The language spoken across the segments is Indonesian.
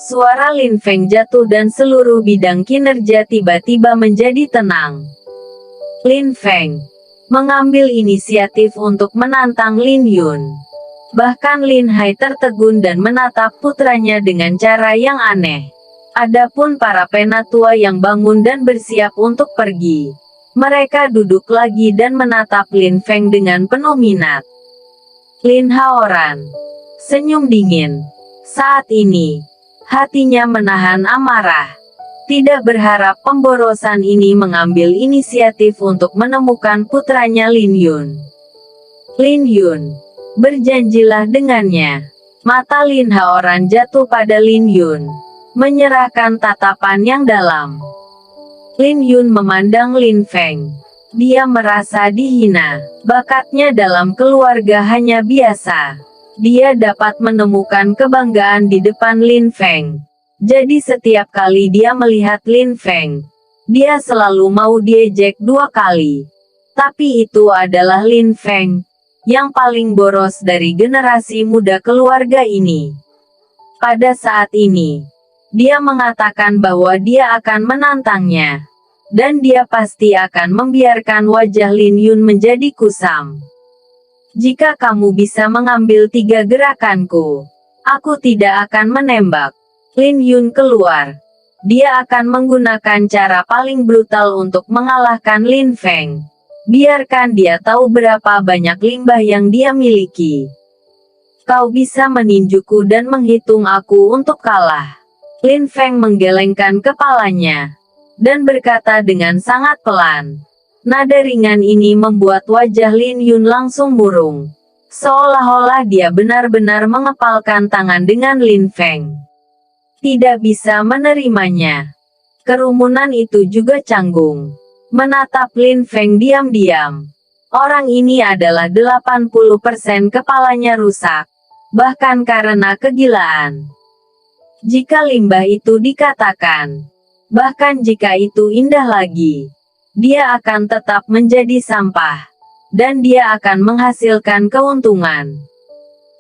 Suara Lin Feng jatuh dan seluruh bidang kinerja tiba-tiba menjadi tenang. Lin Feng mengambil inisiatif untuk menantang Lin Yun. Bahkan Lin Hai tertegun dan menatap putranya dengan cara yang aneh. Adapun para penatua yang bangun dan bersiap untuk pergi. Mereka duduk lagi dan menatap Lin Feng dengan penuh minat. Lin Haoran senyum dingin. Saat ini, hatinya menahan amarah. Tidak berharap pemborosan ini mengambil inisiatif untuk menemukan putranya Lin Yun. Lin Yun, berjanjilah dengannya. Mata Lin Haoran jatuh pada Lin Yun, menyerahkan tatapan yang dalam. Lin Yun memandang Lin Feng. Dia merasa dihina. Bakatnya dalam keluarga hanya biasa. Dia dapat menemukan kebanggaan di depan Lin Feng. Jadi setiap kali dia melihat Lin Feng, dia selalu mau diejek 2 kali. Tapi itu adalah Lin Feng, yang paling boros dari generasi muda keluarga ini. Pada saat ini, dia mengatakan bahwa dia akan menantangnya. Dan dia pasti akan membiarkan wajah Lin Yun menjadi kusam. Jika kamu bisa mengambil 3 gerakanku, aku tidak akan menembak. Lin Yun keluar. Dia akan menggunakan cara paling brutal untuk mengalahkan Lin Feng. Biarkan dia tahu berapa banyak limbah yang dia miliki. Kau bisa meninjuku dan menghitung aku untuk kalah. Lin Feng menggelengkan kepalanya. Dan berkata dengan sangat pelan. Nada ringan ini membuat wajah Lin Yun langsung murung. Seolah-olah dia benar-benar mengepalkan tangan dengan Lin Feng. Tidak bisa menerimanya. Kerumunan itu juga canggung. Menatap Lin Feng diam-diam. Orang ini adalah 80% kepalanya rusak. Bahkan karena kegilaan. Jika limbah itu dikatakan. Bahkan jika itu indah lagi. Dia akan tetap menjadi sampah. Dan dia akan menghasilkan keuntungan.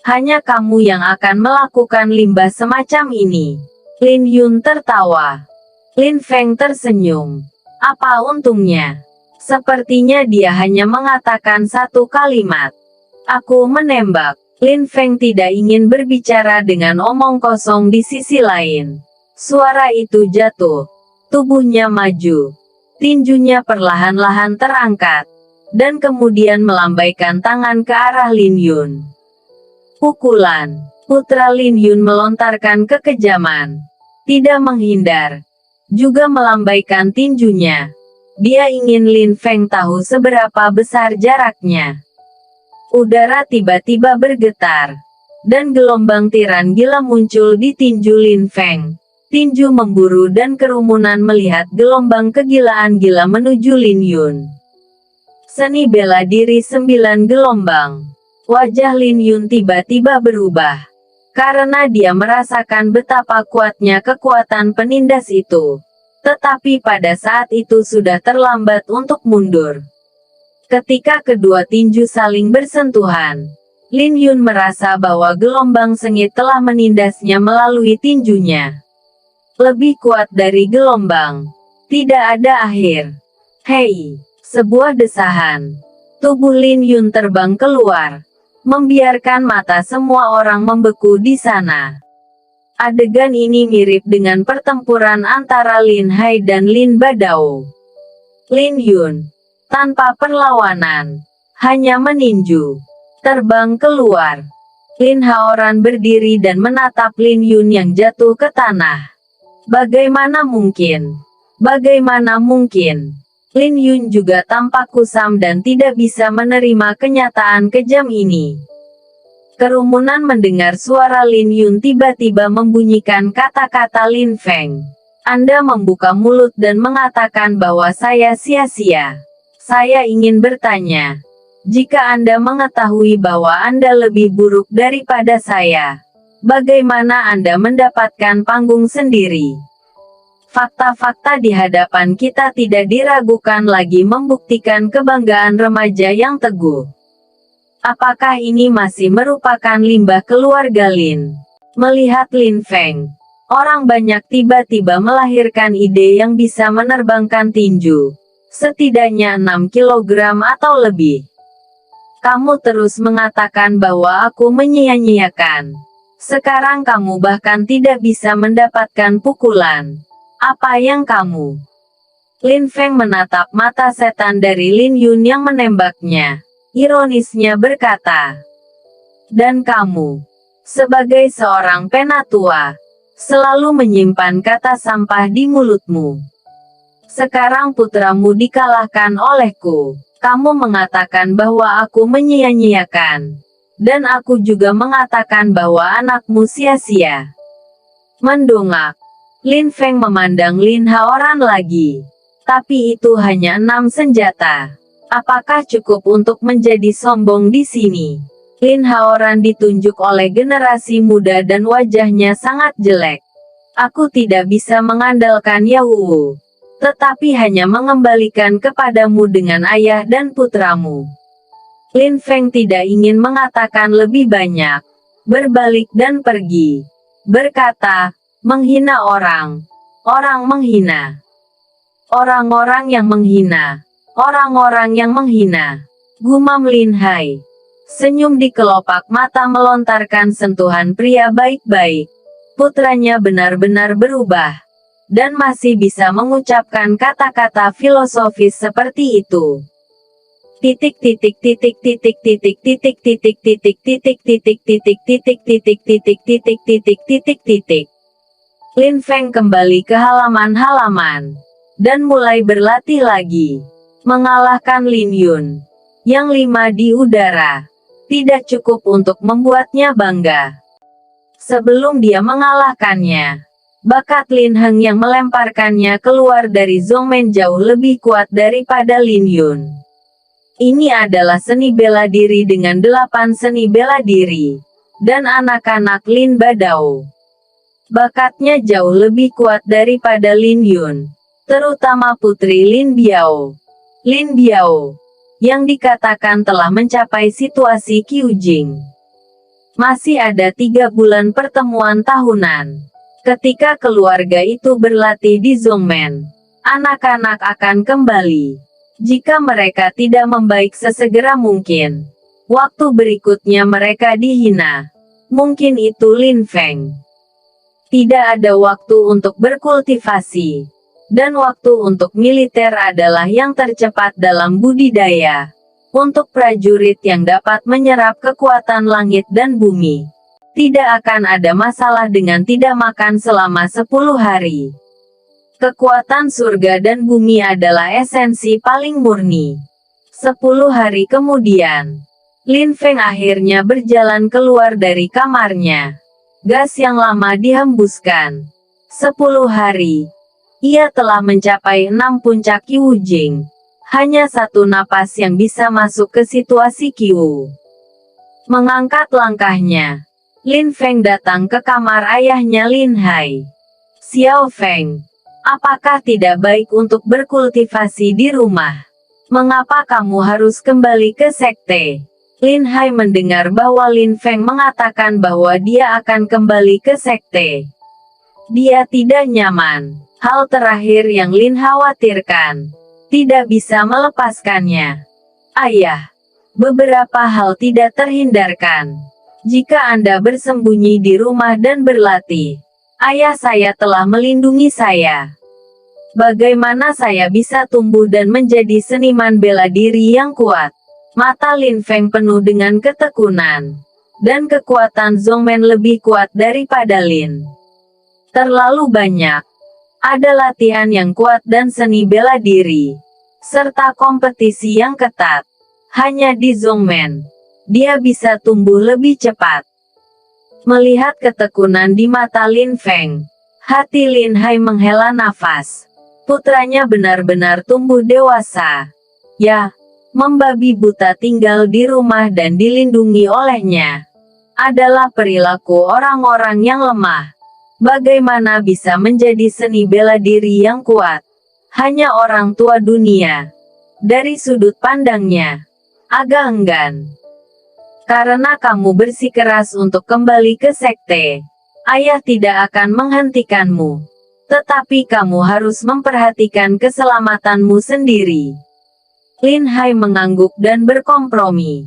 Hanya kamu yang akan melakukan limbah semacam ini. Lin Yun tertawa. Lin Feng tersenyum. Apa untungnya? Sepertinya dia hanya mengatakan 1 kalimat. Aku menembak. Lin Feng tidak ingin berbicara dengan omong kosong di sisi lain. Suara itu jatuh. Tubuhnya maju. Tinjunya perlahan-lahan terangkat. Dan kemudian melambaikan tangan ke arah Lin Yun. Pukulan. Putra Lin Yun melontarkan kekejaman. Tidak menghindar. Juga melambaikan tinjunya. Dia ingin Lin Feng tahu seberapa besar jaraknya. Udara tiba-tiba bergetar. Dan gelombang tiran gila muncul di tinju Lin Feng. Tinju memburu dan kerumunan melihat gelombang kegilaan gila menuju Lin Yun. Seni bela diri 9 gelombang. Wajah Lin Yun tiba-tiba berubah. Karena dia merasakan betapa kuatnya kekuatan penindas itu. Tetapi pada saat itu sudah terlambat untuk mundur. Ketika kedua tinju saling bersentuhan, Lin Yun merasa bahwa gelombang sengit telah menindasnya melalui tinjunya. Lebih kuat dari gelombang. Tidak ada akhir. Hei! Sebuah desahan. Tubuh Lin Yun terbang keluar. Membiarkan mata semua orang membeku di sana. Adegan ini mirip dengan pertempuran antara Lin Hai dan Lin Badao. Lin Yun, tanpa perlawanan, hanya meninju, terbang keluar. Lin Haoran berdiri dan menatap Lin Yun yang jatuh ke tanah. Bagaimana mungkin? Bagaimana mungkin? Lin Yun juga tampak kusam dan tidak bisa menerima kenyataan kejam ini. Kerumunan mendengar suara Lin Yun tiba-tiba membunyikan kata-kata Lin Feng. Anda membuka mulut dan mengatakan bahwa saya sia-sia. Saya ingin bertanya. Jika Anda mengetahui bahwa Anda lebih buruk daripada saya, bagaimana Anda mendapatkan panggung sendiri? Fakta-fakta di hadapan kita tidak diragukan lagi membuktikan kebanggaan remaja yang teguh. Apakah ini masih merupakan limbah keluarga Lin? Melihat Lin Feng, Orang banyak tiba-tiba melahirkan ide yang bisa menerbangkan tinju. Setidaknya 6 kilogram atau lebih. Kamu terus mengatakan bahwa aku menyia-nyiakan. Sekarang kamu bahkan tidak bisa mendapatkan pukulan. Apa yang kamu? Lin Feng menatap mata setan dari Lin Yun yang menembaknya. Ironisnya berkata. Dan kamu, sebagai seorang penatua, selalu menyimpan kata sampah di mulutmu. Sekarang putramu dikalahkan olehku. Kamu mengatakan bahwa aku menyia-nyiakan. Dan aku juga mengatakan bahwa anakmu sia-sia. Mendongak. Lin Feng memandang Lin Haoran lagi. Tapi itu hanya 6 senjata. Apakah cukup untuk menjadi sombong di sini? Lin Haoran ditunjuk oleh generasi muda dan wajahnya sangat jelek. Aku tidak bisa mengandalkan Yahu, tetapi hanya mengembalikan kepadamu dengan ayah dan putramu. Lin Feng tidak ingin mengatakan lebih banyak. Berbalik dan pergi. Berkata, menghina orang. Orang menghina. Orang-orang yang menghina. Orang-orang yang menghina. Gumam Lin Hai. Senyum di kelopak mata melontarkan sentuhan pria baik-baik. Putranya benar-benar berubah. Dan masih bisa mengucapkan kata-kata filosofis seperti itu. Titik titik titik titik titik titik titik titik titik titik titik titik titik titik titik titik titik titik. Lin Feng kembali ke halaman-halaman. Dan mulai berlatih lagi. Mengalahkan Lin Yun. Yang 5 di udara. Tidak cukup untuk membuatnya bangga. Sebelum dia mengalahkannya, bakat Lin Heng yang melemparkannya keluar dari Zongmen jauh lebih kuat daripada Lin Yun. Ini adalah seni bela diri dengan 8 seni bela diri. Dan anak-anak Lin Badao. Bakatnya jauh lebih kuat daripada Lin Yun. Terutama putri Lin Biao. Lin Biao. Yang dikatakan telah mencapai situasi Qiujing. Masih ada 3 bulan pertemuan tahunan. Ketika keluarga itu berlatih di Zongmen, anak-anak akan kembali. Jika mereka tidak membaik sesegera mungkin, waktu berikutnya mereka dihina. Mungkin itu Lin Feng. Tidak ada waktu untuk berkultivasi. Dan waktu untuk militer adalah yang tercepat dalam budidaya. Untuk prajurit yang dapat menyerap kekuatan langit dan bumi. Tidak akan ada masalah dengan tidak makan selama 10 hari. Kekuatan surga dan bumi adalah esensi paling murni. 10 hari kemudian, Lin Feng akhirnya berjalan keluar dari kamarnya. Gas yang lama dihembuskan. 10 hari. Ia telah mencapai 6 puncak Qiujing. Hanya 1 napas yang bisa masuk ke situasi Qiu. Mengangkat langkahnya, Lin Feng datang ke kamar ayahnya Lin Hai. Xiao Feng, apakah tidak baik untuk berkultivasi di rumah? Mengapa kamu harus kembali ke sekte? Lin Hai mendengar bahwa Lin Feng mengatakan bahwa dia akan kembali ke sekte. Dia tidak nyaman. Hal terakhir yang Lin khawatirkan. Tidak bisa melepaskannya. Ayah. Beberapa hal tidak terhindarkan. Jika Anda bersembunyi di rumah dan berlatih, ayah saya telah melindungi saya. Bagaimana saya bisa tumbuh dan menjadi seniman bela diri yang kuat? Mata Lin Feng penuh dengan ketekunan. Dan kekuatan Zongmen lebih kuat daripada Lin. Terlalu banyak. Ada latihan yang kuat dan seni bela diri. Serta kompetisi yang ketat. Hanya di Zongmen, dia bisa tumbuh lebih cepat. Melihat ketekunan di mata Lin Feng, hati Lin Hai menghela nafas. Putranya benar-benar tumbuh dewasa. Ya, membabi buta tinggal di rumah dan dilindungi olehnya. Adalah perilaku orang-orang yang lemah. Bagaimana bisa menjadi seni bela diri yang kuat? Hanya orang tua dunia. Dari sudut pandangnya, agak enggan. Karena kamu bersikeras untuk kembali ke sekte. Ayah tidak akan menghentikanmu. Tetapi kamu harus memperhatikan keselamatanmu sendiri. Lin Hai mengangguk dan berkompromi.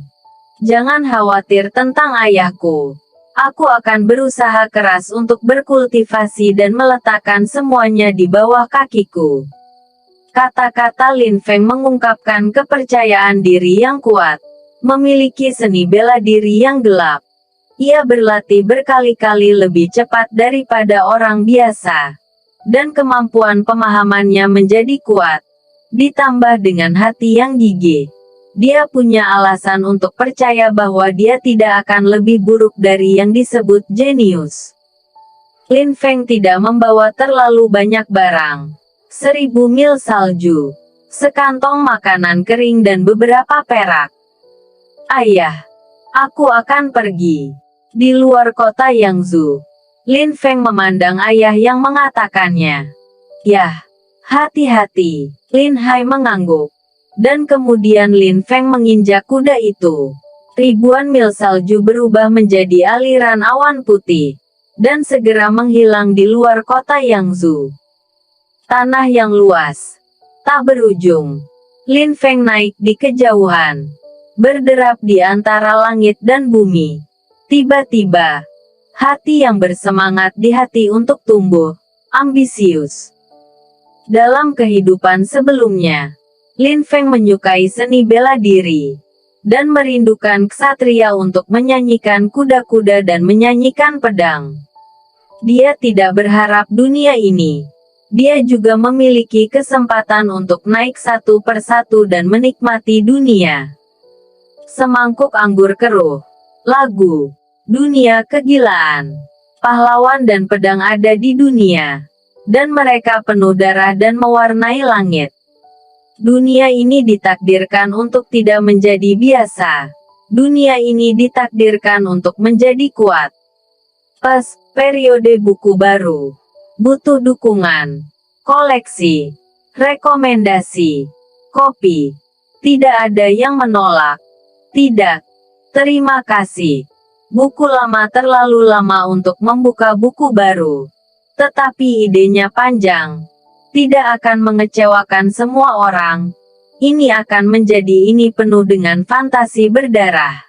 Jangan khawatir tentang ayahku. Aku akan berusaha keras untuk berkultivasi dan meletakkan semuanya di bawah kakiku. Kata-kata Lin Feng mengungkapkan kepercayaan diri yang kuat. Memiliki seni bela diri yang gelap. Ia berlatih berkali-kali lebih cepat daripada orang biasa. Dan kemampuan pemahamannya menjadi kuat. Ditambah dengan hati yang gigih. Dia punya alasan untuk percaya bahwa dia tidak akan lebih buruk dari yang disebut jenius. Lin Feng tidak membawa terlalu banyak barang. 1000 mil salju, sekantong makanan kering dan beberapa perak. Ayah, aku akan pergi. Di luar kota Yangzhou. Lin Feng memandang ayah yang mengatakannya. Yah, hati-hati. Lin Hai mengangguk. Dan kemudian Lin Feng menginjak kuda itu. Ribuan mil salju berubah menjadi aliran awan putih. Dan segera menghilang di luar kota Yangzhou. Tanah yang luas. Tak berujung. Lin Feng naik di kejauhan. Berderap di antara langit dan bumi. Tiba-tiba. Hati yang bersemangat di hati untuk tumbuh, ambisius. Dalam kehidupan sebelumnya, Lin Feng menyukai seni bela diri, dan merindukan ksatria untuk menyanyikan kuda-kuda dan menyanyikan pedang. Dia tidak berharap dunia ini. Dia juga memiliki kesempatan untuk naik satu persatu dan menikmati dunia. Semangkuk anggur keruh. Lagu. Dunia kegilaan. Pahlawan dan pedang ada di dunia. Dan mereka penuh darah dan mewarnai langit. Dunia ini ditakdirkan untuk tidak menjadi biasa. Dunia ini ditakdirkan untuk menjadi kuat. Periode buku baru. Butuh dukungan. Koleksi. Rekomendasi. Kopi. Tidak ada yang menolak. Tidak. Terima kasih. Buku lama terlalu lama untuk membuka buku baru. Tetapi idenya panjang. Tidak akan mengecewakan semua orang. Ini akan menjadi penuh dengan fantasi berdarah.